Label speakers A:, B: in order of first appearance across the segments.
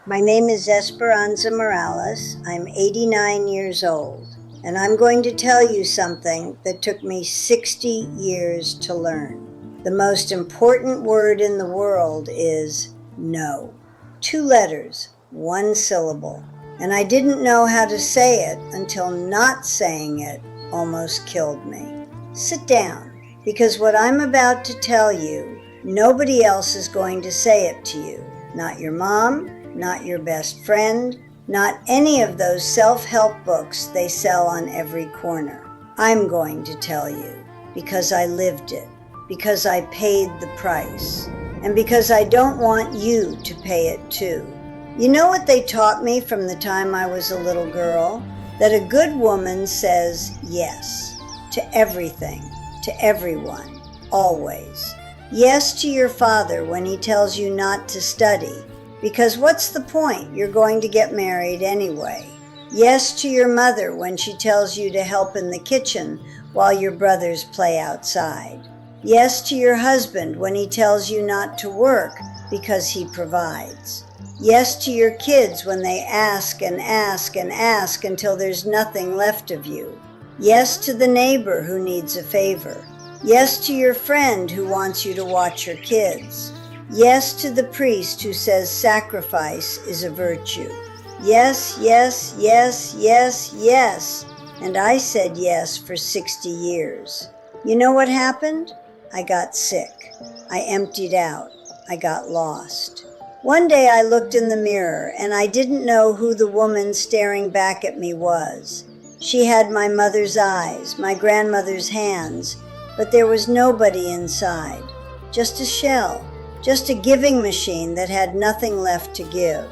A: My name is Esperanza Morales. I'm 89 years old, and I'm going to tell you something that took me 60 years to learn. The most important word in the world is no. 2 letters, 1 syllable, and I didn't know how to say it until not saying it almost killed me. Sit down, because what I'm about to tell you, nobody else is going to say it to you. Not your mom, not your best friend, not any of those self-help books they sell on every corner. I'm going to tell you because I lived it, because I paid the price, and because I don't want you to pay it too. You know what they taught me from the time I was a little girl? That a good woman says yes to everything, to everyone, always. Yes to your father when he tells you not to study, because what's the point? You're going to get married anyway. Yes to your mother when she tells you to help in the kitchen while your brothers play outside. Yes to your husband when he tells you not to work because he provides. Yes to your kids when they ask and ask and ask until there's nothing left of you. Yes to the neighbor who needs a favor. Yes to your friend who wants you to watch your kids. Yes to the priest who says sacrifice is a virtue. Yes, yes, yes, yes, yes. And I said yes for 60 years. You know what happened? I got sick. I emptied out. I got lost. One day I looked in the mirror and I didn't know who the woman staring back at me was. She had my mother's eyes, my grandmother's hands, but there was nobody inside. Just a shell. Just a giving machine that had nothing left to give.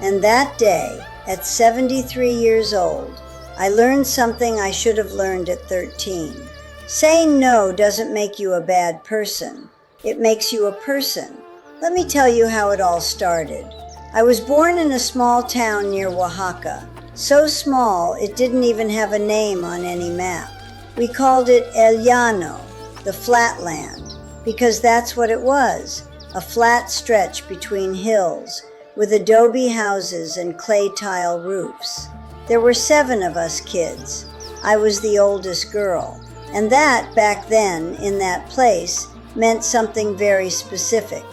A: And that day, at 73 years old, I learned something I should have learned at 13. Saying no doesn't make you a bad person. It makes you a person. Let me tell you how it all started. I was born in a small town near Oaxaca. So small, it didn't even have a name on any map. We called it El Llano, the flatland, because that's what it was. A flat stretch between hills with adobe houses and clay tile roofs. There were 7 of us kids. I was the oldest girl. And that, back then, in that place, meant something very specific.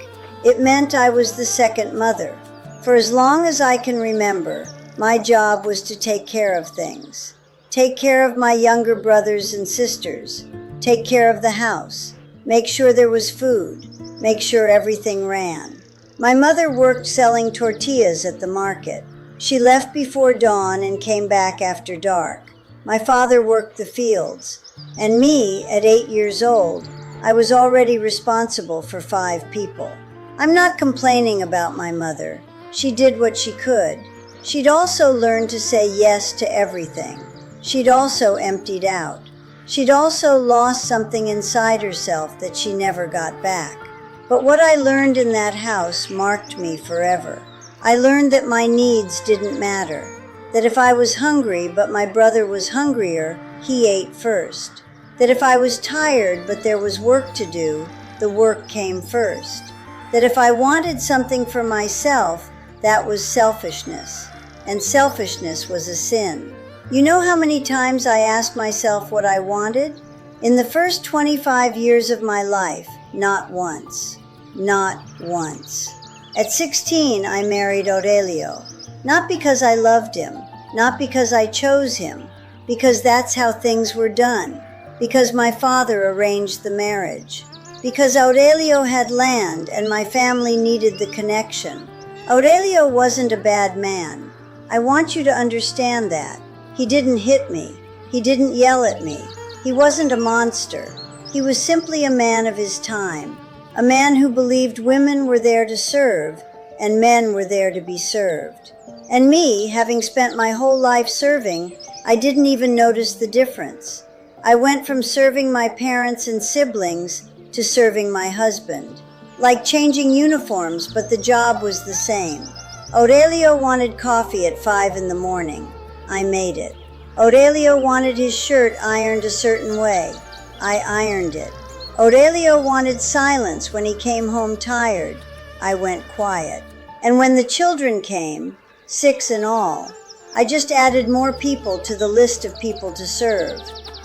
A: It meant I was the second mother. For as long as I can remember, my job was to take care of things. Take care of my younger brothers and sisters. Take care of the house. Make sure there was food. Make sure everything ran. My mother worked selling tortillas at the market. She left before dawn and came back after dark. My father worked the fields. And me, at 8 years old, I was already responsible for 5 people. I'm not complaining about my mother. She did what she could. She'd also learned to say yes to everything. She'd also emptied out. She'd also lost something inside herself that she never got back. But what I learned in that house marked me forever. I learned that my needs didn't matter. That if I was hungry but my brother was hungrier, he ate first. That if I was tired but there was work to do, the work came first. That if I wanted something for myself, that was selfishness. And selfishness was a sin. You know how many times I asked myself what I wanted? In the first 25 years of my life, not once. Not once. At 16, I married Aurelio. Not because I loved him, not because I chose him, because that's how things were done, because my father arranged the marriage, because Aurelio had land and my family needed the connection. Aurelio wasn't a bad man. I want you to understand that. He didn't hit me. He didn't yell at me. He wasn't a monster. He was simply a man of his time. A man who believed women were there to serve and men were there to be served. And me, having spent my whole life serving, I didn't even notice the difference. I went from serving my parents and siblings to serving my husband. Like changing uniforms, but the job was the same. Aurelio wanted coffee at 5 in the morning. I made it. Aurelio wanted his shirt ironed a certain way. I ironed it. Aurelio wanted silence when he came home tired. I went quiet. And when the children came, 6 in all, I just added more people to the list of people to serve.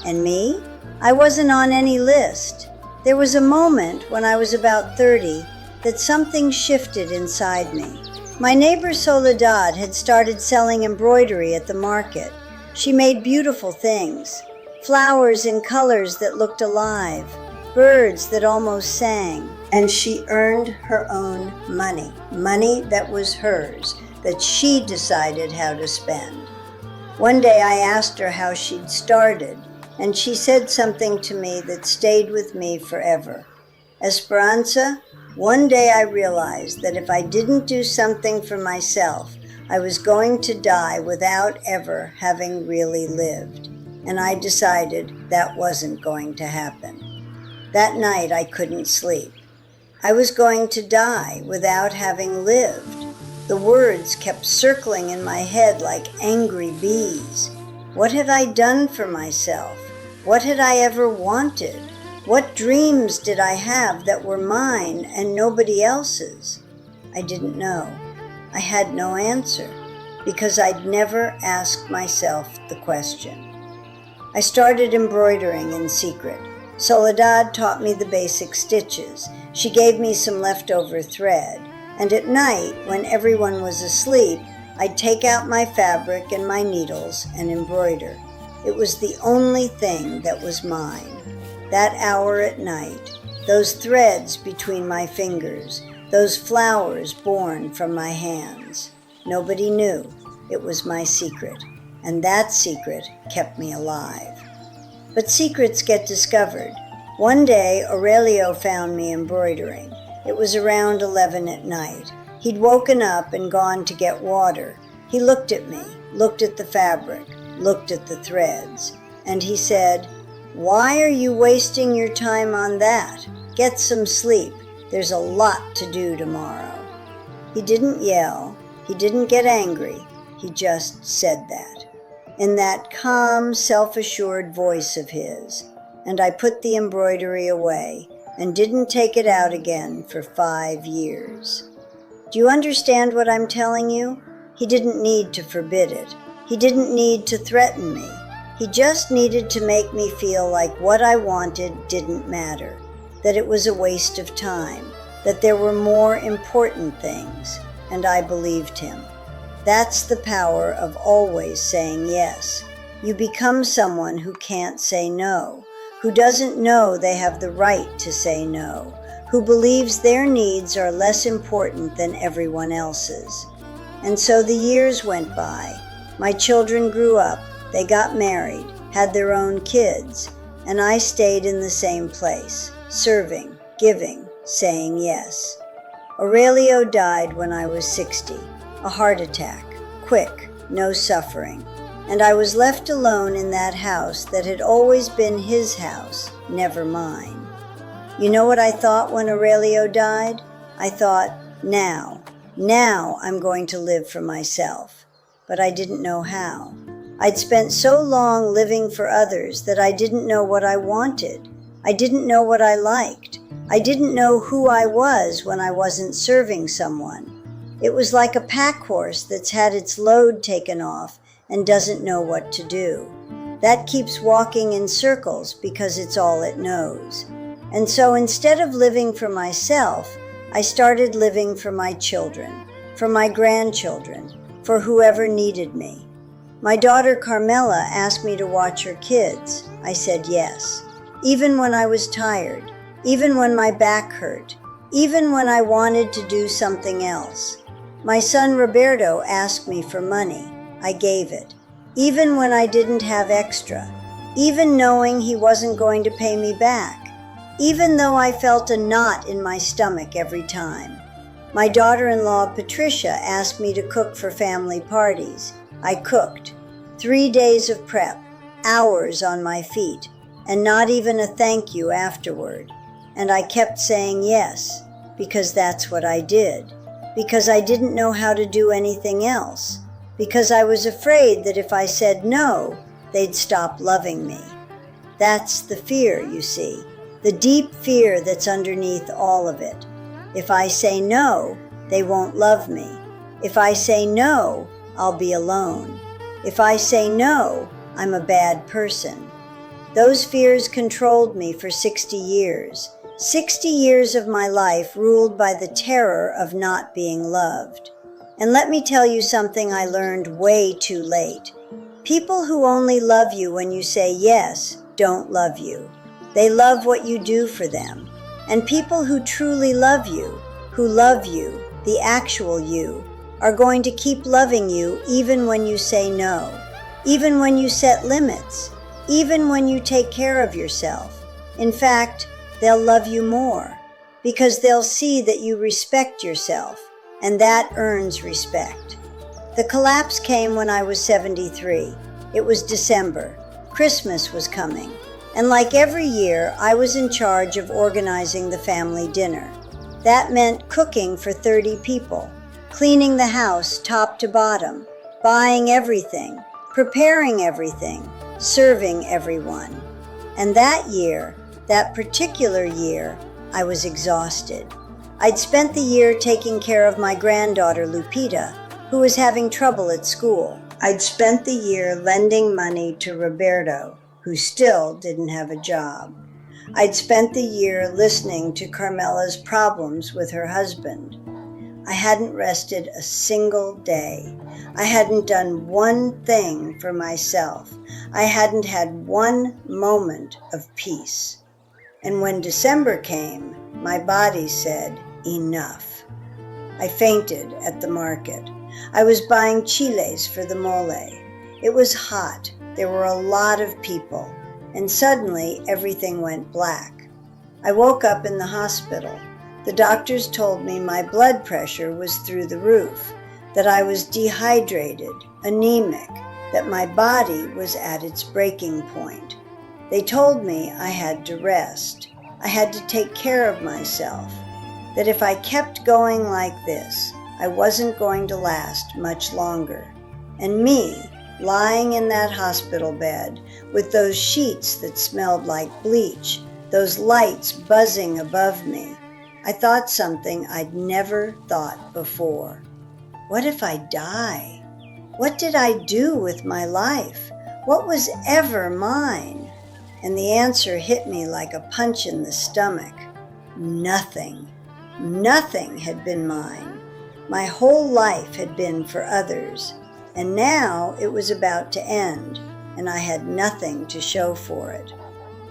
A: And me? I wasn't on any list. There was a moment when I was about 30 that something shifted inside me. My neighbor Soledad had started selling embroidery at the market. She made beautiful things, flowers in colors that looked alive, birds that almost sang, and she earned her own money, money that was hers, that she decided how to spend. One day I asked her how she'd started, and she said something to me that stayed with me forever. Esperanza, one day I realized that if I didn't do something for myself, I was going to die without ever having really lived. And I decided that wasn't going to happen. That night I couldn't sleep. I was going to die without having lived. The words kept circling in my head like angry bees. What had I done for myself? What had I ever wanted? What dreams did I have that were mine and nobody else's? I didn't know. I had no answer because I'd never asked myself the question. I started embroidering in secret. Soledad taught me the basic stitches. She gave me some leftover thread. And at night, when everyone was asleep, I'd take out my fabric and my needles and embroider. It was the only thing that was mine. That hour at night, those threads between my fingers, those flowers born from my hands. Nobody knew. It was my secret. And that secret kept me alive. But secrets get discovered. One day, Aurelio found me embroidering. It was around 11 at night. He'd woken up and gone to get water. He looked at me, looked at the fabric, looked at the threads, and he said, "Why are you wasting your time on that? Get some sleep. There's a lot to do tomorrow." He didn't yell. He didn't get angry. He just said that, in that calm, self-assured voice of his. And I put the embroidery away and didn't take it out again for 5 years. Do you understand what I'm telling you? He didn't need to forbid it. He didn't need to threaten me. He just needed to make me feel like what I wanted didn't matter, that it was a waste of time, that there were more important things, and I believed him. That's the power of always saying yes. You become someone who can't say no, who doesn't know they have the right to say no, who believes their needs are less important than everyone else's. And so the years went by. My children grew up, they got married, had their own kids, and I stayed in the same place, serving, giving, saying yes. Aurelio died when I was 60, a heart attack, quick, no suffering. And I was left alone in that house that had always been his house, never mine. You know what I thought when Aurelio died? I thought, now I'm going to live for myself. But I didn't know how. I'd spent so long living for others that I didn't know what I wanted. I didn't know what I liked. I didn't know who I was when I wasn't serving someone. It was like a pack horse that's had its load taken off and doesn't know what to do. That keeps walking in circles because it's all it knows. And so instead of living for myself, I started living for my children, for my grandchildren, for whoever needed me. My daughter Carmela asked me to watch her kids. I said yes, even when I was tired, even when my back hurt, even when I wanted to do something else. My son Roberto asked me for money. I gave it, even when I didn't have extra, even knowing he wasn't going to pay me back, even though I felt a knot in my stomach every time. My daughter-in-law Patricia asked me to cook for family parties. I cooked. 3 days of prep, hours on my feet, and not even a thank you afterward. And I kept saying yes, because that's what I did, because I didn't know how to do anything else. Because I was afraid that if I said no, they'd stop loving me. That's the fear, you see, the deep fear that's underneath all of it. If I say no, they won't love me. If I say no, I'll be alone. If I say no, I'm a bad person. Those fears controlled me for 60 years. 60 years of my life ruled by the terror of not being loved. And let me tell you something I learned way too late. People who only love you when you say yes don't love you. They love what you do for them. And people who truly love you, the actual you, are going to keep loving you even when you say no, even when you set limits, even when you take care of yourself. In fact, they'll love you more because they'll see that you respect yourself, and that earns respect. The collapse came when I was 73. It was December. Christmas was coming. And like every year, I was in charge of organizing the family dinner. That meant cooking for 30 people, cleaning the house top to bottom, buying everything, preparing everything, serving everyone. And that particular year, I was exhausted. I'd spent the year taking care of my granddaughter Lupita, who was having trouble at school. I'd spent the year lending money to Roberto, who still didn't have a job. I'd spent the year listening to Carmela's problems with her husband. I hadn't rested a single day. I hadn't done one thing for myself. I hadn't had one moment of peace. And when December came, my body said, enough. I fainted at the market. I was buying chiles for the mole. It was hot. There were a lot of people, and suddenly everything went black. I woke up in the hospital. The doctors told me my blood pressure was through the roof, that I was dehydrated, anemic, that my body was at its breaking point. They told me I had to rest. I had to take care of myself, that if I kept going like this, I wasn't going to last much longer. And me, lying in that hospital bed with those sheets that smelled like bleach, those lights buzzing above me, I thought something I'd never thought before. What if I die? What did I do with my life? What was ever mine? And the answer hit me like a punch in the stomach. Nothing. Nothing had been mine. My whole life had been for others. And now it was about to end, and I had nothing to show for it.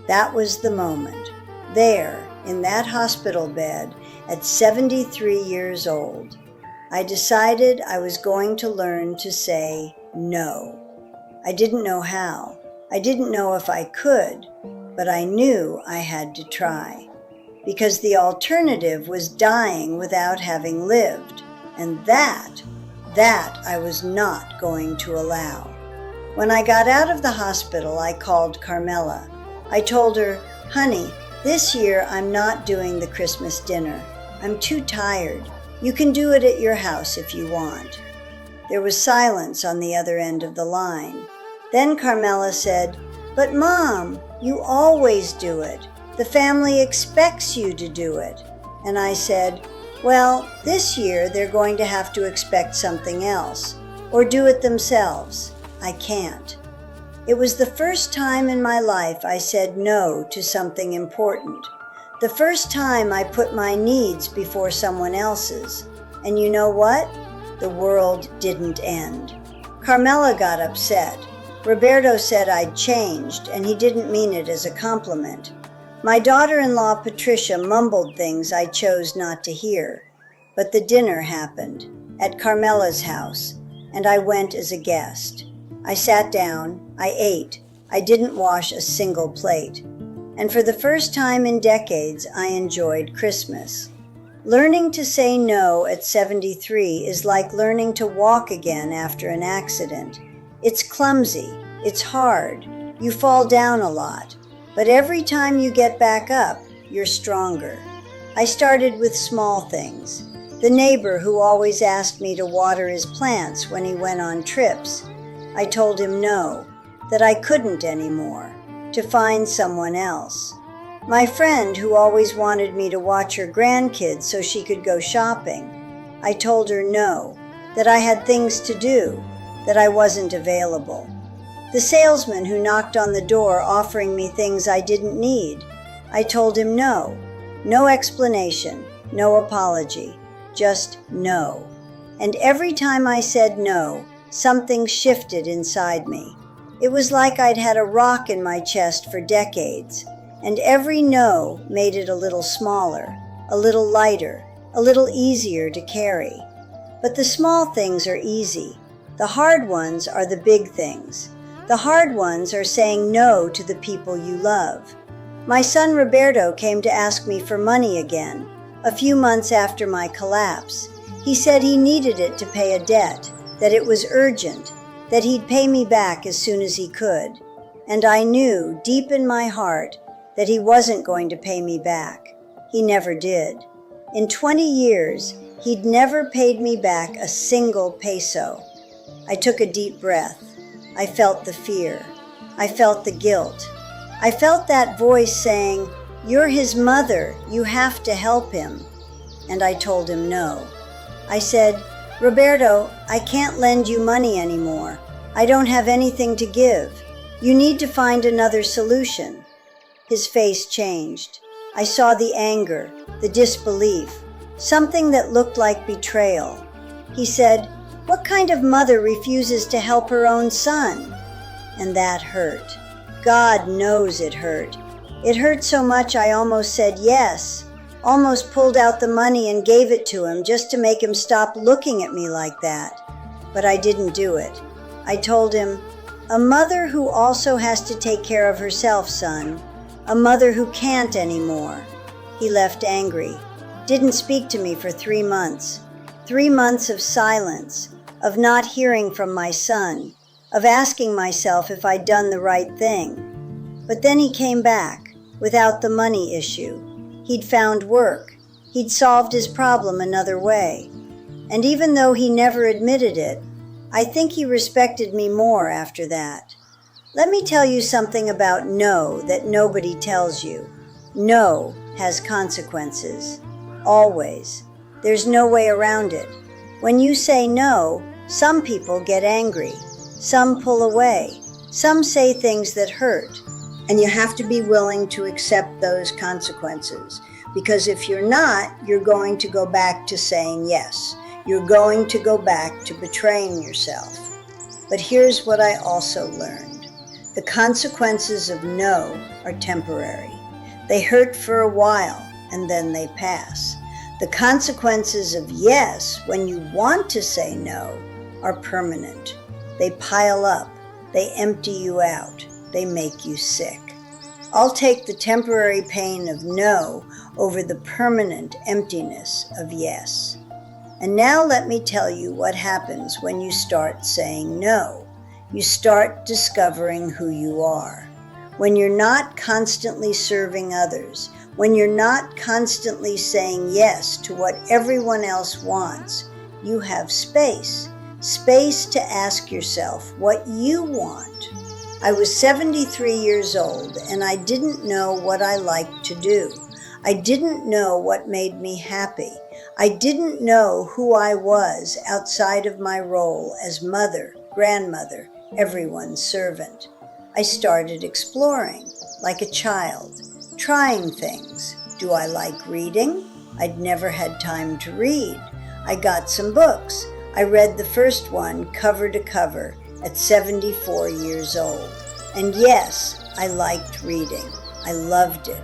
A: That was the moment. There, in that hospital bed, at 73 years old, I decided I was going to learn to say no. I didn't know how. I didn't know if I could, but I knew I had to try. Because the alternative was dying without having lived, and that I was not going to allow. When I got out of the hospital, I called Carmela. I told her, honey, this year I'm not doing the Christmas dinner. I'm too tired. You can do it at your house if you want. There was silence on the other end of the line. Then Carmela said, but Mom, you always do it. The family expects you to do it. And I said, well, this year they're going to have to expect something else, or do it themselves. I can't. It was the first time in my life I said no to something important. The first time I put my needs before someone else's. And you know what? The world didn't end. Carmela got upset. Roberto said I'd changed, and he didn't mean it as a compliment. My daughter-in-law Patricia mumbled things I chose not to hear. But the dinner happened, at Carmela's house, and I went as a guest. I sat down, I ate, I didn't wash a single plate. And for the first time in decades, I enjoyed Christmas. Learning to say no at 73 is like learning to walk again after an accident. It's clumsy, it's hard, you fall down a lot. But every time you get back up, you're stronger. I started with small things. The neighbor who always asked me to water his plants when he went on trips, I told him no, that I couldn't anymore, to find someone else. My friend who always wanted me to watch her grandkids so she could go shopping, I told her no, that I had things to do, that I wasn't available. The salesman who knocked on the door offering me things I didn't need, I told him no. No explanation, no apology, just no. And every time I said no, something shifted inside me. It was like I'd had a rock in my chest for decades, and every no made it a little smaller, a little lighter, a little easier to carry. But the small things are easy. The hard ones are the big things. The hard ones are saying no to the people you love. My son Roberto came to ask me for money again, a few months after my collapse. He said he needed it to pay a debt, that it was urgent, that he'd pay me back as soon as he could. And I knew, deep in my heart, that he wasn't going to pay me back. He never did. In 20 years, he'd never paid me back a single peso. I took a deep breath. I felt the fear. I felt the guilt. I felt that voice saying, "You're his mother. You have to help him." And I told him no. I said, "Roberto, I can't lend you money anymore. I don't have anything to give. You need to find another solution." His face changed. I saw the anger, the disbelief, something that looked like betrayal. He said, "What kind of mother refuses to help her own son?" And that hurt. God knows it hurt. It hurt so much I almost said yes, almost pulled out the money and gave it to him just to make him stop looking at me like that. But I didn't do it. I told him, "A mother who also has to take care of herself, son. A mother who can't anymore." He left angry. Didn't speak to me for 3 months. 3 months of silence, of not hearing from my son, of asking myself if I'd done the right thing. But then he came back, without the money issue. He'd found work. He'd solved his problem another way. And even though he never admitted it, I think he respected me more after that. Let me tell you something about no that nobody tells you. No has consequences. Always. There's no way around it. When you say no, some people get angry. Some pull away. Some say things that hurt. And you have to be willing to accept those consequences. Because if you're not, you're going to go back to saying yes. You're going to go back to betraying yourself. But here's what I also learned. The consequences of no are temporary. They hurt for a while, and then they pass. The consequences of yes, when you want to say no, are permanent. They pile up. They empty you out. They make you sick. I'll take the temporary pain of no over the permanent emptiness of yes. And now let me tell you what happens when you start saying no. You start discovering who you are. When you're not constantly serving others, when you're not constantly saying yes to what everyone else wants, you have space. Space to ask yourself what you want. I was 73 years old and I didn't know what I liked to do. I didn't know what made me happy. I didn't know who I was outside of my role as mother, grandmother, everyone's servant. I started exploring, like a child, trying things. Do I like reading? I'd never had time to read. I got some books. I read the first one cover to cover at 74 years old. And yes, I liked reading. I loved it.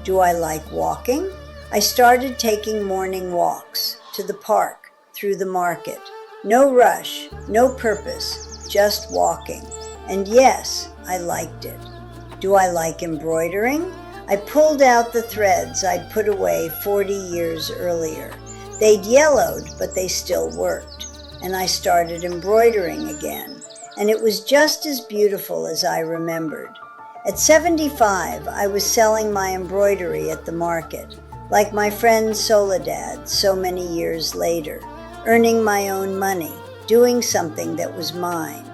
A: Do I like walking? I started taking morning walks to the park, through the market. No rush, no purpose. Just walking. And yes, I liked it. Do I like embroidering? I pulled out the threads I'd put away 40 years earlier. They'd yellowed, but they still worked. And I started embroidering again. And it was just as beautiful as I remembered. At 75, I was selling my embroidery at the market, like my friend Soledad so many years later, earning my own money, doing something that was mine.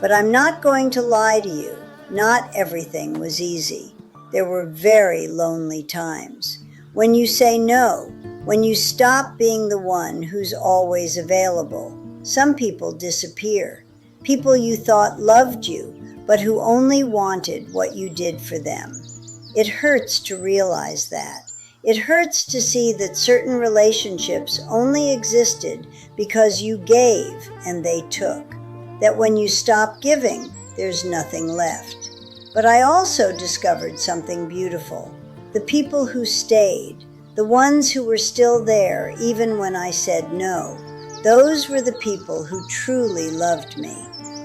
A: But I'm not going to lie to you. Not everything was easy. There were very lonely times. When you say no, When you stop being the one who's always available, some people disappear. People you thought loved you, but who only wanted what you did for them. It hurts to realize that. It hurts to see that certain relationships only existed because you gave and they took. That when you stop giving, there's nothing left. But I also discovered something beautiful. The people who stayed, the ones who were still there even when I said no, those were the people who truly loved me.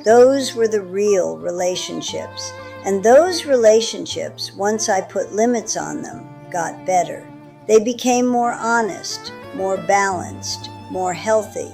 A: Those were the real relationships. And those relationships, once I put limits on them, got better. They became more honest, more balanced, more healthy.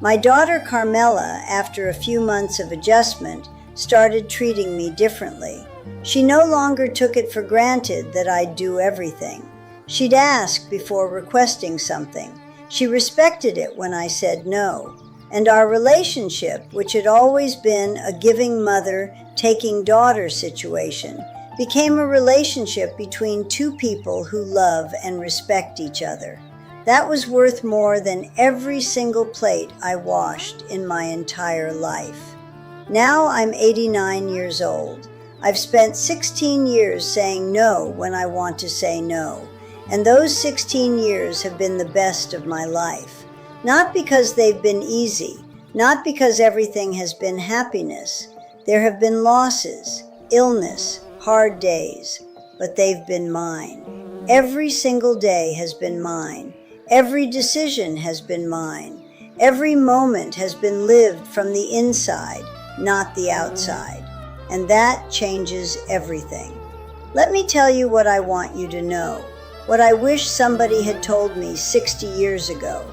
A: My daughter Carmela, after a few months of adjustment, started treating me differently. She no longer took it for granted that I'd do everything. She'd ask before requesting something. She respected it when I said no. And our relationship, which had always been a giving mother, taking daughter situation, became a relationship between two people who love and respect each other. That was worth more than every single plate I washed in my entire life. Now I'm 89 years old. I've spent 16 years saying no when I want to say no, and those 16 years have been the best of my life. Not because they've been easy, not because everything has been happiness. There have been losses, illness, hard days, but they've been mine. Every single day has been mine. Every decision has been mine. Every moment has been lived from the inside, not the outside. And that changes everything. Let me tell you what I want you to know, what I wish somebody had told me 60 years ago.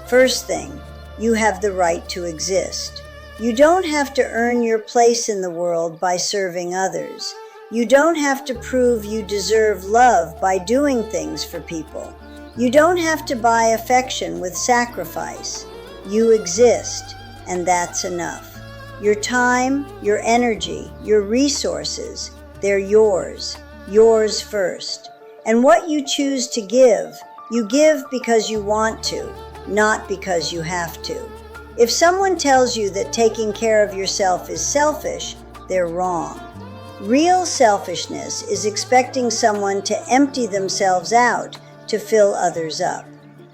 A: First thing, you have the right to exist. You don't have to earn your place in the world by serving others. You don't have to prove you deserve love by doing things for people. You don't have to buy affection with sacrifice. You exist, and that's enough. Your time, your energy, your resources, they're yours. Yours first. And what you choose to give, you give because you want to, not because you have to. If someone tells you that taking care of yourself is selfish, they're wrong. Real selfishness is expecting someone to empty themselves out to fill others up.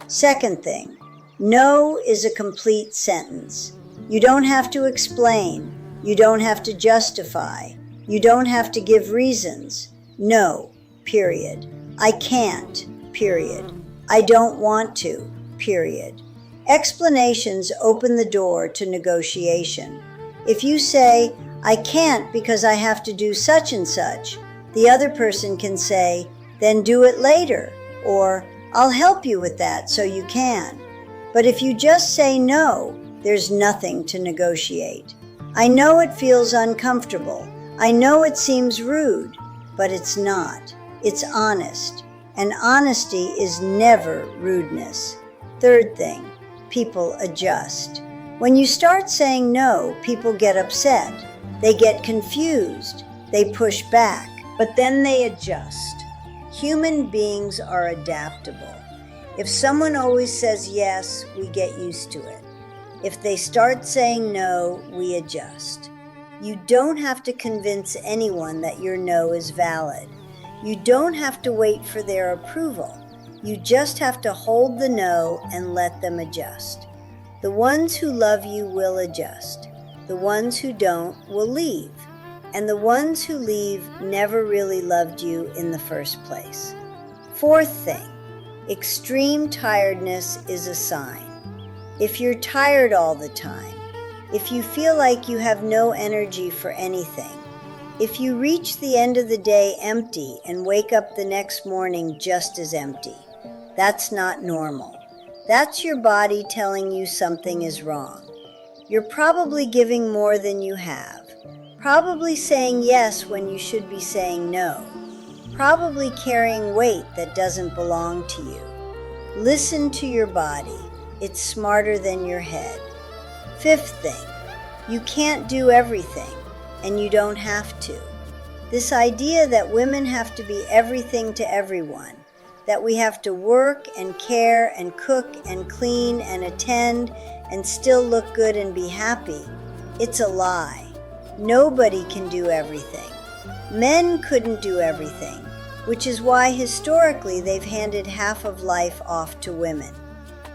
A: Second thing, no is a complete sentence. You don't have to explain. You don't have to justify. You don't have to give reasons. No, period. I can't, period. I don't want to, period. Explanations open the door to negotiation. If you say, I can't because I have to do such and such, the other person can say, then do it later, or I'll help you with that so you can. But if you just say no, there's nothing to negotiate. I know it feels uncomfortable. I know it seems rude, but it's not. It's honest. And honesty is never rudeness. Third thing, people adjust. When you start saying no, people get upset. They get confused. They push back. But then they adjust. Human beings are adaptable. If someone always says yes, we get used to it. If they start saying no, we adjust. You don't have to convince anyone that your no is valid. You don't have to wait for their approval. You just have to hold the no and let them adjust. The ones who love you will adjust. The ones who don't will leave. And the ones who leave never really loved you in the first place. Fourth thing, extreme tiredness is a sign. If you're tired all the time, if you feel like you have no energy for anything, if you reach the end of the day empty and wake up the next morning just as empty, that's not normal. That's your body telling you something is wrong. You're probably giving more than you have, probably saying yes when you should be saying no, probably carrying weight that doesn't belong to you. Listen to your body. It's smarter than your head. Fifth thing, you can't do everything, and you don't have to. This idea that women have to be everything to everyone, that we have to work and care and cook and clean and attend and still look good and be happy, it's a lie. Nobody can do everything. Men couldn't do everything, which is why historically they've handed half of life off to women.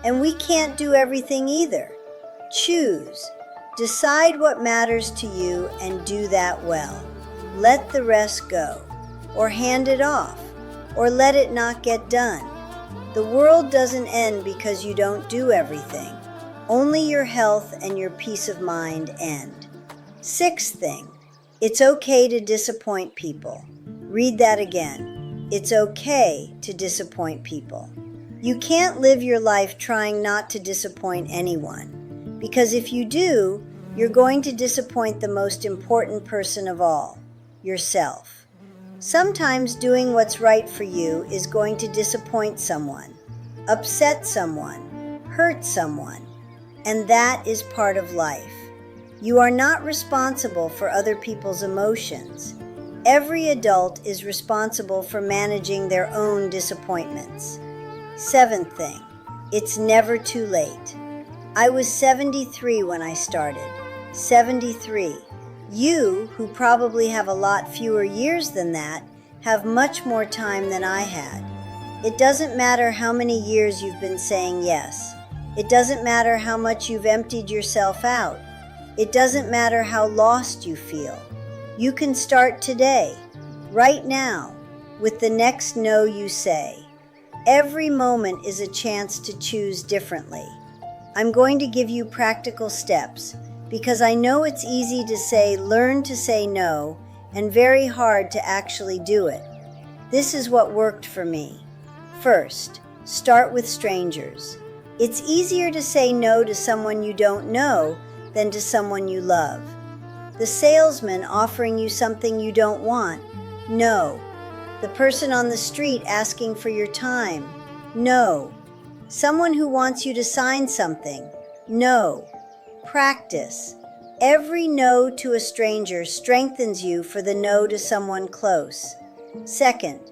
A: And we can't do everything either. Choose. Decide what matters to you and do that well. Let the rest go, or hand it off, or let it not get done. The world doesn't end because you don't do everything. Only your health and your peace of mind end. Sixth thing, it's okay to disappoint people. Read that again. It's okay to disappoint people. You can't live your life trying not to disappoint anyone, because if you do, you're going to disappoint the most important person of all, yourself. Sometimes doing what's right for you is going to disappoint someone, upset someone, hurt someone, and that is part of life. You are not responsible for other people's emotions. Every adult is responsible for managing their own disappointments. Seventh thing, it's never too late. I was 73 when I started. 73. You, who probably have a lot fewer years than that, have much more time than I had. It doesn't matter how many years you've been saying yes. It doesn't matter how much you've emptied yourself out. It doesn't matter how lost you feel. You can start today, right now, with the next no you say. Every moment is a chance to choose differently. I'm going to give you practical steps, because I know it's easy to say learn to say no and very hard to actually do it. This is what worked for me. First, start with strangers. It's easier to say no to someone you don't know than to someone you love. The salesman offering you something you don't want, no. The person on the street asking for your time, no. Someone who wants you to sign something, no. Practice. Every no to a stranger strengthens you for the no to someone close. Second,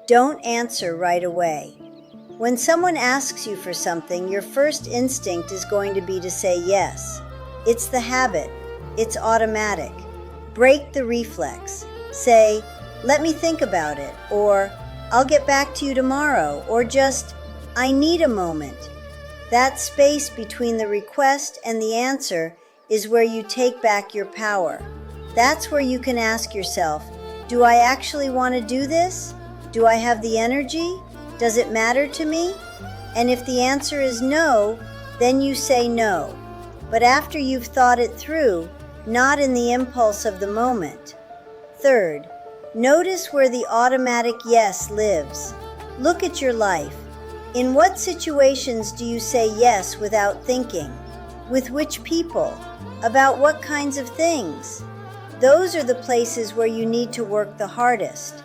A: don't answer right away. When someone asks you for something, your first instinct is going to be to say yes. It's the habit. It's automatic. Break the reflex. Say, let me think about it, or I'll get back to you tomorrow, or just, I need a moment. That space between the request and the answer is where you take back your power. That's where you can ask yourself, do I actually want to do this? Do I have the energy? Does it matter to me? And if the answer is no, then you say no. But after you've thought it through, not in the impulse of the moment. Third, notice where the automatic yes lives. Look at your life. In what situations do you say yes without thinking? With which people? About what kinds of things? Those are the places where you need to work the hardest.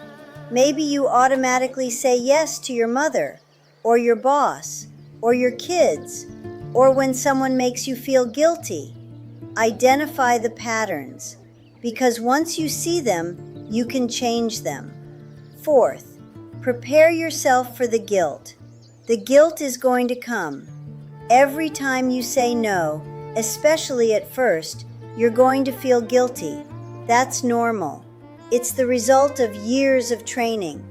A: Maybe you automatically say yes to your mother, or your boss, or your kids, or when someone makes you feel guilty. Identify the patterns, because once you see them, you can change them. Fourth, prepare yourself for the guilt. The guilt is going to come. Every time you say no, especially at first, you're going to feel guilty. That's normal. It's the result of years of training.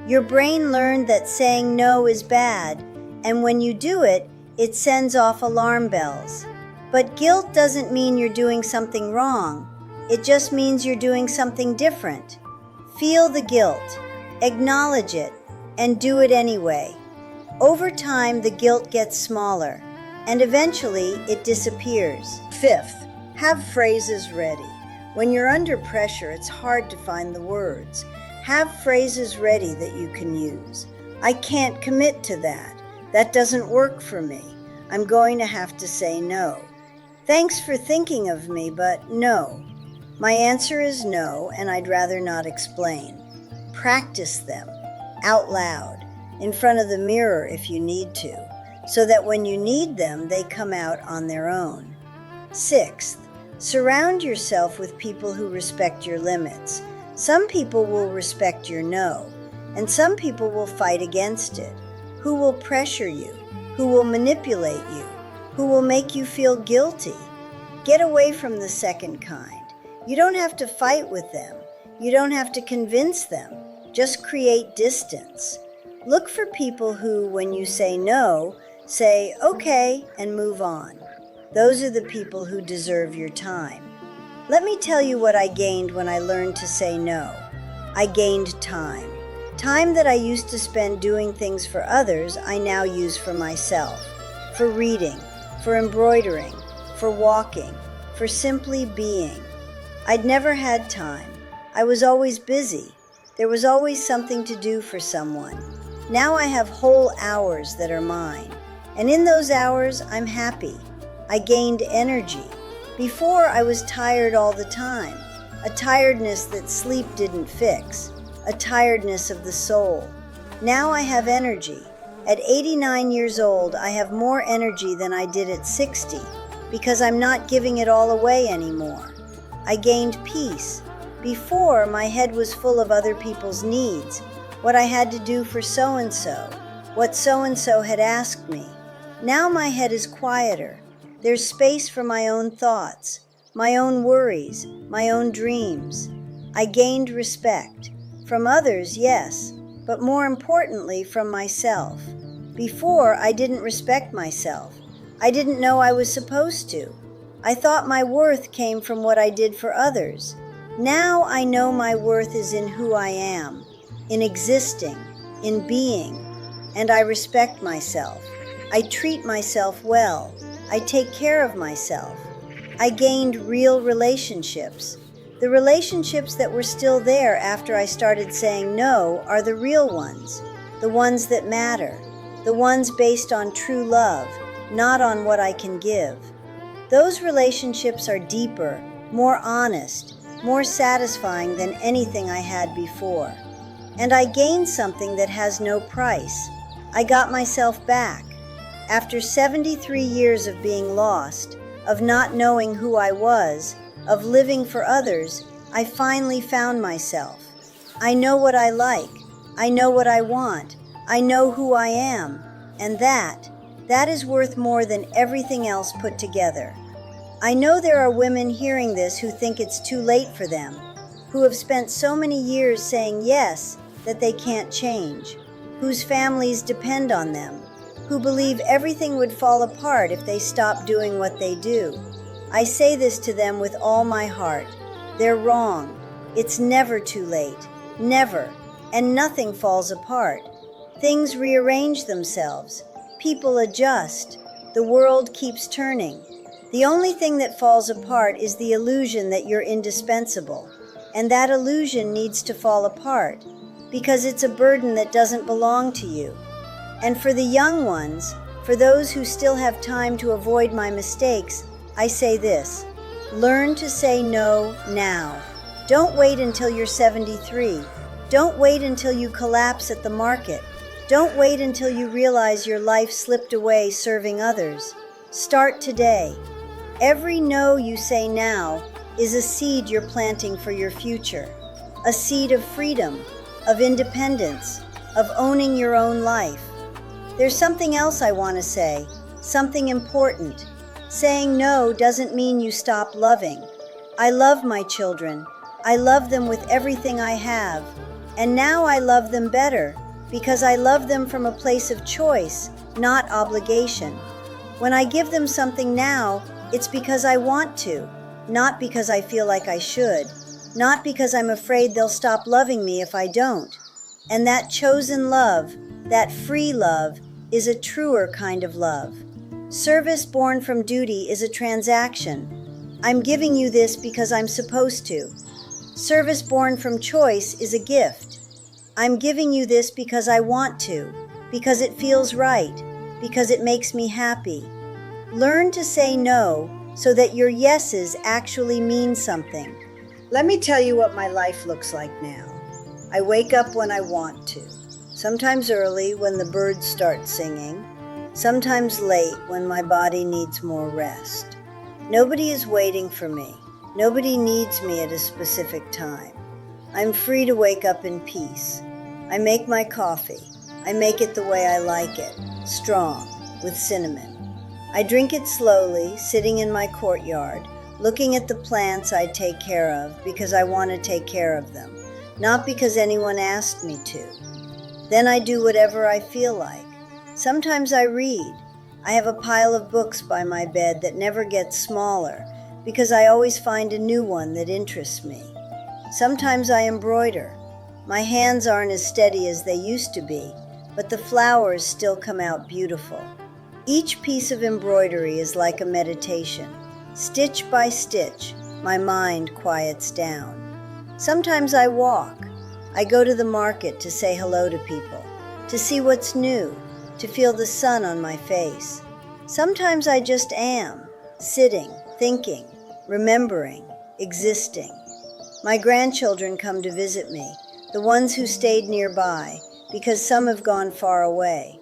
A: Your brain learned that saying no is bad, and when you do it, it sends off alarm bells. But guilt doesn't mean you're doing something wrong. It just means you're doing something different. Feel the guilt, acknowledge it, and do it anyway. Over time, the guilt gets smaller, and eventually it disappears. Fifth, have phrases ready. When you're under pressure, it's hard to find the words. Have phrases ready that you can use. I can't commit to that. That doesn't work for me. I'm going to have to say no. Thanks for thinking of me, but no. My answer is no, and I'd rather not explain. Practice them out loud, in front of the mirror if you need to, so that when you need them, they come out on their own. Sixth, surround yourself with people who respect your limits. Some people will respect your no, And some people will fight against it. Who will pressure you? Who will manipulate you? Who will make you feel guilty? Get away from the second kind. You don't have to fight with them. You don't have to convince them. Just create distance. Look for people who, when you say no, say okay and move on. Those are the people who deserve your time. Let me tell you what I gained when I learned to say no. I gained time. Time that I used to spend doing things for others, I now use for myself. For reading, for embroidering, for walking, for simply being. I'd never had time. I was always busy. There was always something to do for someone. Now I have whole hours that are mine. And in those hours, I'm happy. I gained energy. Before, I was tired all the time. A tiredness that sleep didn't fix. A tiredness of the soul. Now I have energy. At 89 years old, I have more energy than I did at 60 because I'm not giving it all away anymore. I gained peace. Before, my head was full of other people's needs, what I had to do for so-and-so, what so-and-so had asked me. Now my head is quieter. There's space for my own thoughts, my own worries, my own dreams. I gained respect. From others, yes, but more importantly, from myself. Before, I didn't respect myself. I didn't know I was supposed to. I thought my worth came from what I did for others. Now I know my worth is in who I am, in existing, in being, and I respect myself. I treat myself well. I take care of myself. I gained real relationships. The relationships that were still there after I started saying no are the real ones, the ones that matter, the ones based on true love, not on what I can give. Those relationships are deeper, more honest, more satisfying than anything I had before. And I gained something that has no price. I got myself back. After 73 years of being lost, of not knowing who I was, of living for others, I finally found myself. I know what I like. I know what I want. I know who I am. And that is worth more than everything else put together. I know there are women hearing this who think it's too late for them, who have spent so many years saying yes that they can't change, whose families depend on them, who believe everything would fall apart if they stopped doing what they do. I say this to them with all my heart. They're wrong. It's never too late. Never. And nothing falls apart. Things rearrange themselves. People adjust. The world keeps turning. The only thing that falls apart is the illusion that you're indispensable. And that illusion needs to fall apart because it's a burden that doesn't belong to you. And for the young ones, for those who still have time to avoid my mistakes, I say this: learn to say no now. Don't wait until you're 73. Don't wait until you collapse at the market. Don't wait until you realize your life slipped away serving others. Start today. Every no you say now is a seed you're planting for your future. A seed of freedom, of independence, of owning your own life. There's something else I want to say, something important. Saying no doesn't mean you stop loving. I love my children. I love them with everything I have. And now I love them better because I love them from a place of choice, not obligation. When I give them something now, it's because I want to, not because I feel like I should, not because I'm afraid they'll stop loving me if I don't. And that chosen love, that free love, is a truer kind of love. Service born from duty is a transaction. I'm giving you this because I'm supposed to. Service born from choice is a gift. I'm giving you this because I want to, because it feels right, because it makes me happy. Learn to say no so that your yeses actually mean something. Let me tell you what my life looks like now. I wake up when I want to. Sometimes early when the birds start singing, sometimes late when my body needs more rest. Nobody is waiting for me. Nobody needs me at a specific time. I'm free to wake up in peace. I make my coffee. I make it the way I like it, strong, with cinnamon. I drink it slowly, sitting in my courtyard, looking at the plants I take care of because I want to take care of them, not because anyone asked me to. Then I do whatever I feel like. Sometimes I read. I have a pile of books by my bed that never gets smaller because I always find a new one that interests me. Sometimes I embroider. My hands aren't as steady as they used to be, but the flowers still come out beautiful. Each piece of embroidery is like a meditation. Stitch by stitch, my mind quiets down. Sometimes I walk. I go to the market to say hello to people, to see what's new, to feel the sun on my face. Sometimes I just am, sitting, thinking, remembering, existing. My grandchildren come to visit me, the ones who stayed nearby, because some have gone far away.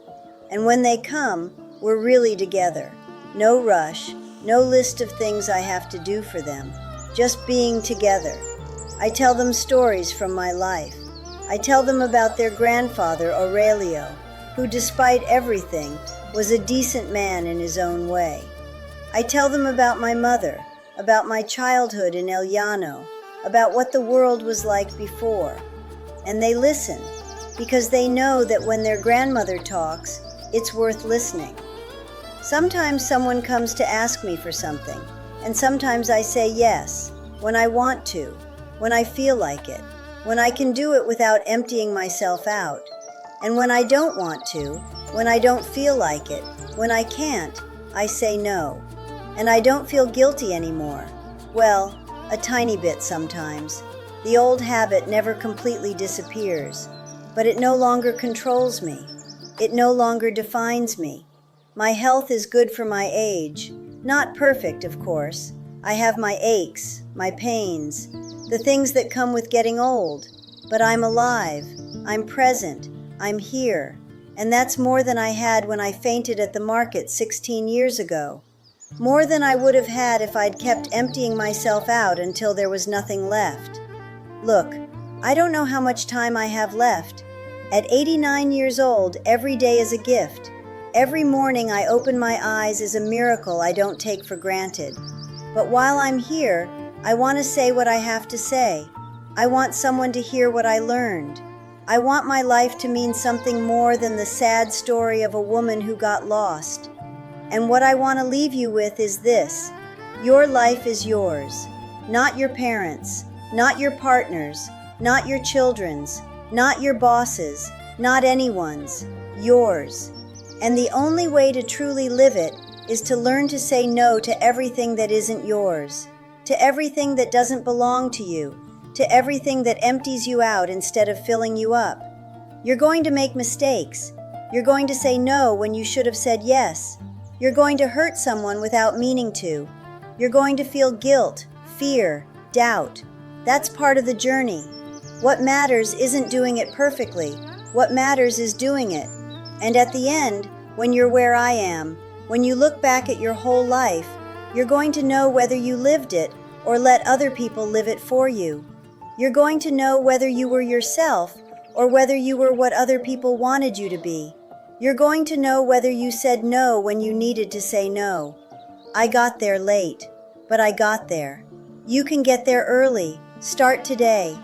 A: And when they come, we're really together. No rush, no list of things I have to do for them, just being together. I tell them stories from my life. I tell them about their grandfather, Aurelio, who despite everything was a decent man in his own way. I tell them about my mother, about my childhood in El Llano, about what the world was like before. And they listen, because they know that when their grandmother talks, it's worth listening. Sometimes someone comes to ask me for something, and sometimes I say yes, when I want to, when I feel like it, when I can do it without emptying myself out. And when I don't want to, when I don't feel like it, when I can't, I say no. And I don't feel guilty anymore. Well, a tiny bit sometimes. The old habit never completely disappears, but it no longer controls me. It no longer defines me. My health is good for my age. Not perfect, of course. I have my aches, my pains, the things that come with getting old. But I'm alive. I'm present. I'm here. And that's more than I had when I fainted at the market 16 years ago. More than I would have had if I'd kept emptying myself out until there was nothing left. Look, I don't know how much time I have left. At 89 years old, every day is a gift. Every morning I open my eyes is a miracle I don't take for granted. But while I'm here, I want to say what I have to say. I want someone to hear what I learned. I want my life to mean something more than the sad story of a woman who got lost. And what I want to leave you with is this. Your life is yours, not your parents', not your partner's, not your children's, not your boss's, not anyone's, yours. And the only way to truly live it is to learn to say no to everything that isn't yours, to everything that doesn't belong to you, to everything that empties you out instead of filling you up. You're going to make mistakes. You're going to say no when you should have said yes. You're going to hurt someone without meaning to. You're going to feel guilt, fear, doubt. That's part of the journey. What matters isn't doing it perfectly. What matters is doing it. And at the end, when you're where I am, when you look back at your whole life, you're going to know whether you lived it or let other people live it for you. You're going to know whether you were yourself or whether you were what other people wanted you to be. You're going to know whether you said no when you needed to say no. I got there late, but I got there. You can get there early. Start today.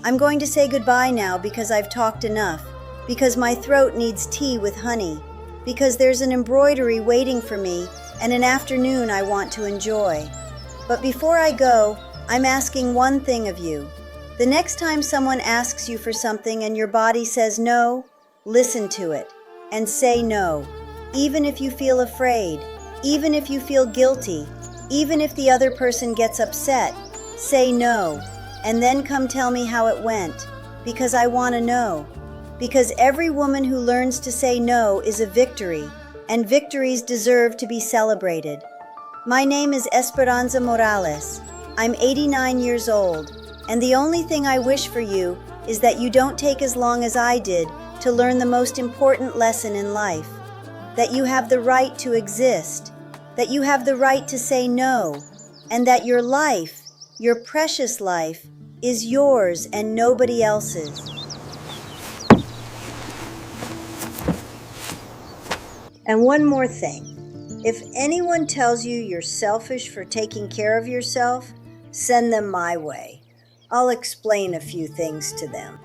A: I'm going to say goodbye now because I've talked enough, because my throat needs tea with honey, because there's an embroidery waiting for me and an afternoon I want to enjoy. But before I go, I'm asking one thing of you. The next time someone asks you for something and your body says no, listen to it and say no, even if you feel afraid, even if you feel guilty, even if the other person gets upset. Say no, and then come tell me how it went, because I want to know. Because every woman who learns to say no is a victory, and victories deserve to be celebrated. My name is Esperanza Morales. I'm 89 years old, and the only thing I wish for you is that you don't take as long as I did to learn the most important lesson in life. That you have the right to exist, that you have the right to say no, and that your life, your precious life, is yours and nobody else's. And one more thing. If anyone tells you you're selfish for taking care of yourself, send them my way. I'll explain a few things to them.